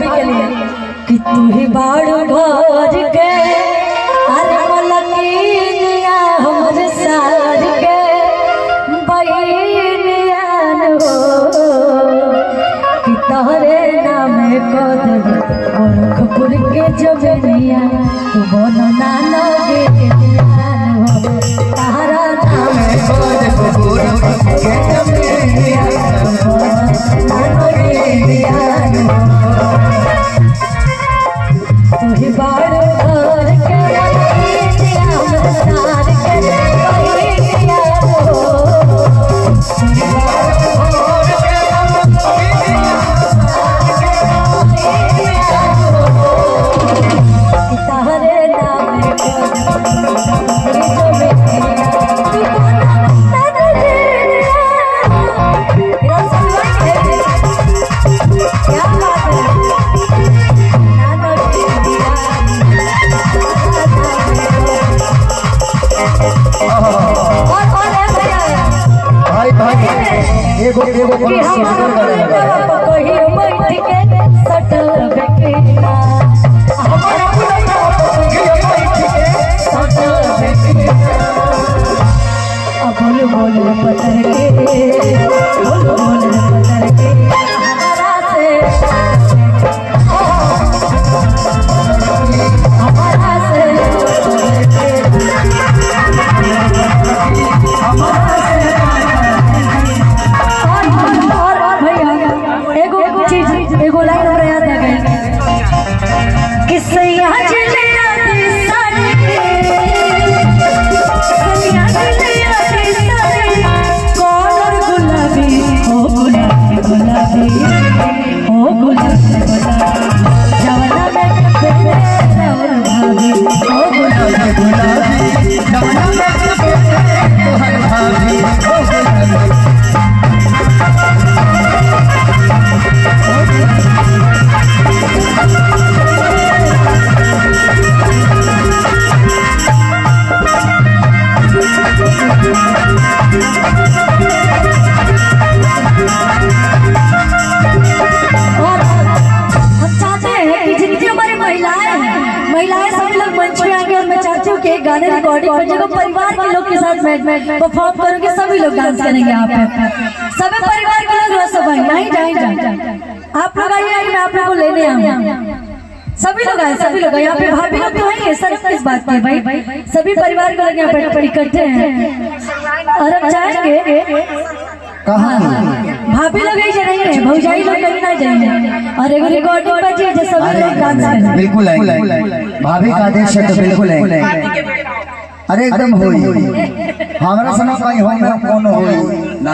भाभी के लिए कि तू ही बाड़ भर के अरे मलकिनिया हमर सार के बहिनियान हो कि तोहरे नाम को देव गोरखपुर के जमीनिया तू बोलो नानो के तारा नाम को देव गोरखपुर के जमीनिया नानो तू ही बाड़ भर के हमर सार के बहिनिया हो एगो गाने रिकॉर्डिंग पर जब परिवार के लोग के साथ मैं परफॉर्म करूंगी सभी लोग डांस करेंगे यहाँ पे सभी परिवार के लोग सब नहीं जाए आप लोग आइए मैं आप लोग को लेने आऊँ सभी लोग आए यहाँ पे भाभी लोग तो है सर किस बात की भाई सभी परिवार के लोग यहाँ पे इकट्ठे हैं और अब जाएंगे भाभी लोग ही जाएंगे भौजाई लोग कहीं ना जाएंगे और एगो रिकॉर्डिंग पर जी सभी लोग डांस करेंगे बिल्कुल भाभी का आदेश है तो बिल्कुल अरे एकदम होई हमारा समय कहीं हो कौन होई ना।